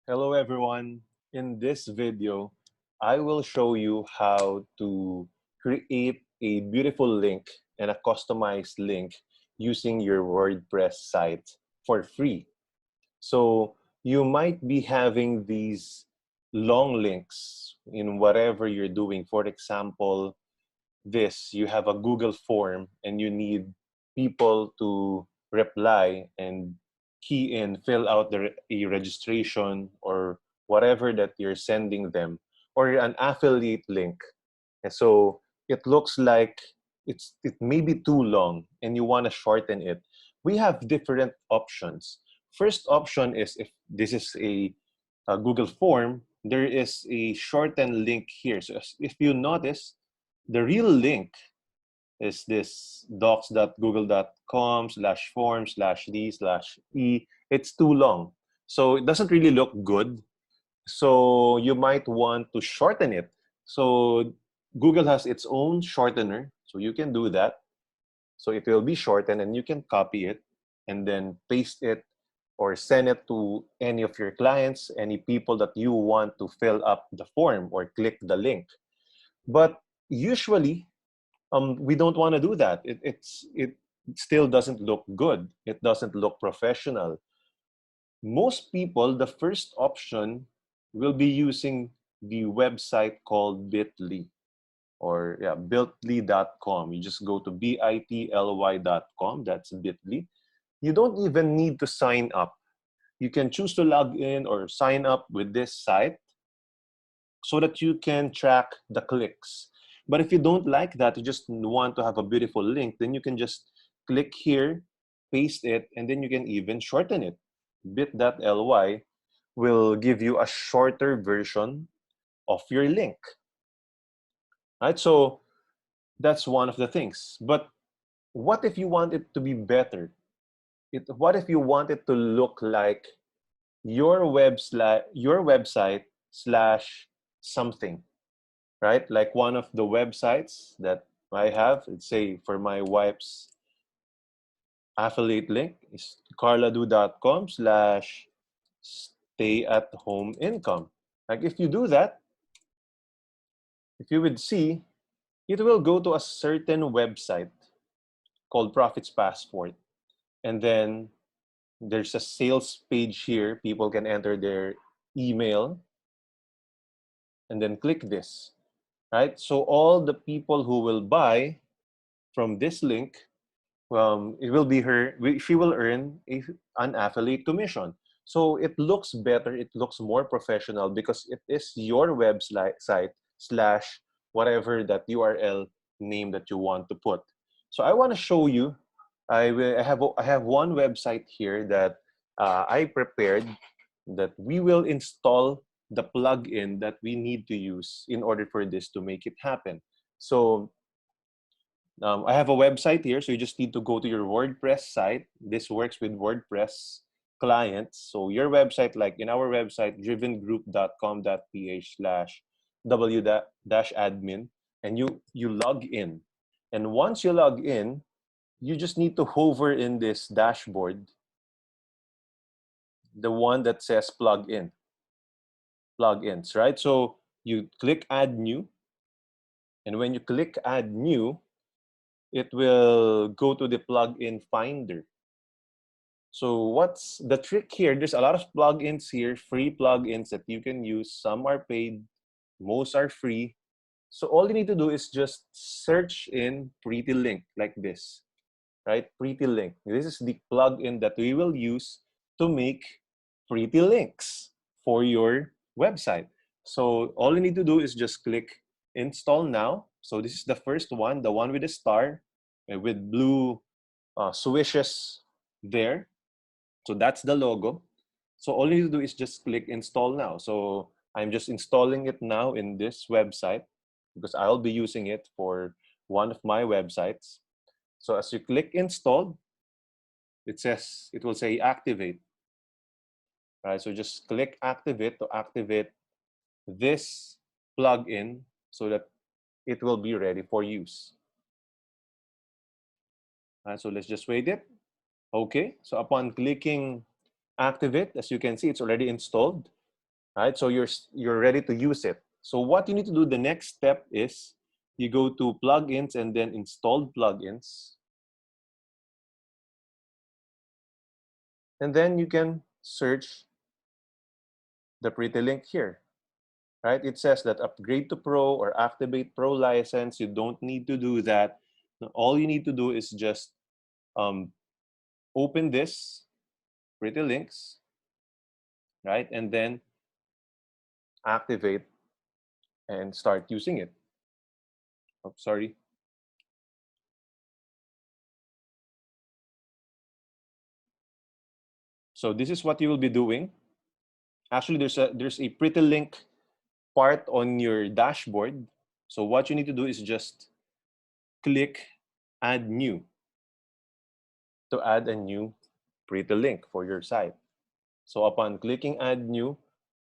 Hello everyone. In this video, I will show you how to create a beautiful link and a customized link using your WordPress site for free. So you might be having these long links in whatever you're doing. For example, you have a Google form and you need people to reply and fill out a registration or whatever that you're sending them, or an affiliate link. And so it looks like it may be too long and you want to shorten it. We have different options. First option is, if this is a Google form, there is a shortened link here. So if you notice, the real link is this docs.google.com/form/d/e. It's too long. So it doesn't really look good. So you might want to shorten it. So Google has its own shortener. So you can do that. So it will be shortened and you can copy it and then paste it or send it to any of your clients, any people that you want to fill up the form or click the link. But usually, we don't want to do that. It still doesn't look good. It doesn't look professional. Most people, the first option will be using the website called Bitly, or yeah, bitly.com. You just go to bitly.com. That's Bitly. You don't even need to sign up. You can choose to log in or sign up with this site so that you can track the clicks. But if you don't like that, you just want to have a beautiful link, then you can just click here, paste it, and then you can even shorten it. Bit.ly will give you a shorter version of your link. Right? So that's one of the things. But what if you want it to be better? What if you want it to look like your website slash something? Right? Like one of the websites that I have, let's say for my wife's affiliate link is carladu.com/stay-at-home-income. Like if you do that, if you would see, it will go to a certain website called Profits Passport. And then there's a sales page here. People can enter their email and then click this, right? So all the people who will buy from this link, it will be she will earn an affiliate commission. So it looks better, it looks more professional because it is your website slash whatever that URL name that you want to put. So I want to show you, I have one website here that I prepared, that we will install the plugin that we need to use in order for this to make it happen. So I have a website here, so you just need to go to your WordPress site. This works with WordPress clients. So your website, like in our website, drivengroup.com.ph/w-admin, and you log in. And once you log in, you just need to hover in this dashboard, the one that says plugins, right? So you click Add New, and when you click Add New, it will go to the plugin finder. So what's the trick here? There's a lot of plugins here, free plugins that you can use. Some are paid, most are free. So all you need to do is just search in prettylink like this, right? Prettylink. This is the plugin that we will use to make pretty links for your website. So all you need to do is just click install now. So this is the first one, the one with the star with blue swishes there. So that's the logo. So all you need to do is just click install now. So I'm just installing it now in this website because I'll be using it for one of my websites. So as you click install, it will say activate. Right? So just click activate to activate this plugin so that it will be ready for use. Right? So let's just wait it. Okay, so upon clicking activate, as you can see, it's already installed. right? So you're ready to use it. So what you need to do, the next step is you go to plugins and then installed plugins. And then you can search the prettylink here, right? It says that upgrade to Pro or activate Pro license. You don't need to do that. All you need to do is just open this prettylinks, right? And then activate and start using it. Oh, sorry. So this is what you will be doing. Actually, there's a prettylink part on your dashboard. So what you need to do is just click add new to add a new prettylink for your site. So upon clicking add new,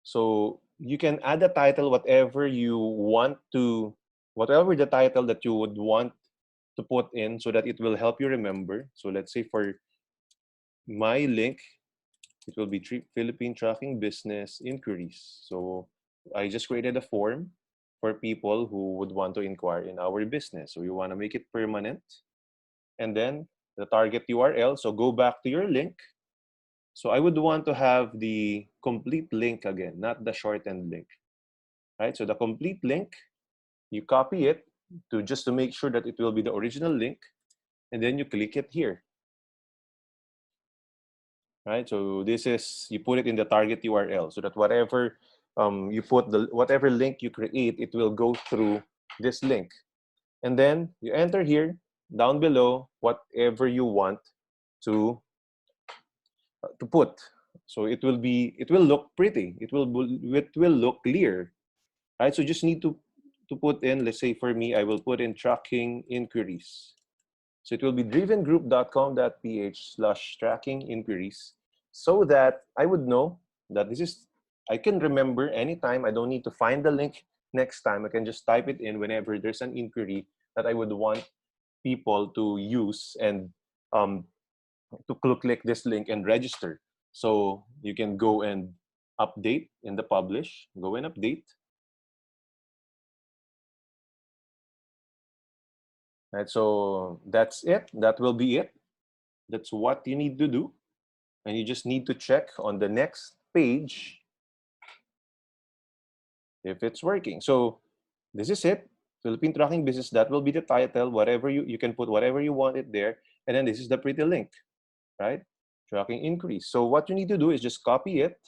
so you can add a title, whatever you want to, whatever the title that you would want to put in so that it will help you remember. So let's say for my link, it will be Philippine Tracking Business Inquiries. So I just created a form for people who would want to inquire in our business. So you want to make it permanent. And then the target URL. So go back to your link. So I would want to have the complete link again, not the shortened link. Right? So the complete link, you copy it just to make sure that it will be the original link. And then you click it here. Right? So this is, you put it in the target URL so that whatever you put, whatever link you create, it will go through this link. And then you enter here, down below, whatever you want to put. So it will look pretty. It will look clear, right? So you just need to put in, let's say for me, I will put in tracking inquiries. So it will be drivengroup.com.ph/tracking inquiries, so that I would know that this is, I can remember anytime. I don't need to find the link next time. I can just type it in whenever there's an inquiry that I would want people to use and to click this link and register. So you can go and update in the publish, go and update. Right, so that's it. That will be it. That's what you need to do. And you just need to check on the next page if it's working. So this is it. Philippine Tracking Business, that will be the title. Whatever you can put whatever you want it there. And then this is the pretty link, right? Tracking increase. So what you need to do is just copy it.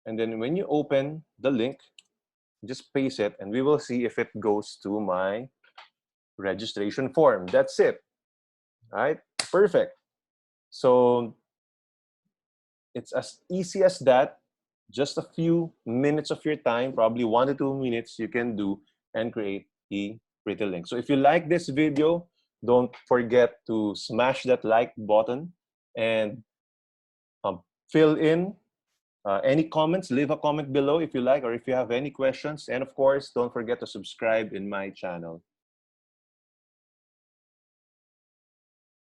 And then when you open the link, just paste it and we will see if it goes to my registration form. That's it, right? Perfect. So it's as easy as that. Just a few minutes of your time, probably 1 to 2 minutes, you can do and create a pretty link. So if you like this video, don't forget to smash that like button and fill in any comments. Leave a comment below if you like, or if you have any questions. And of course, don't forget to subscribe in my channel.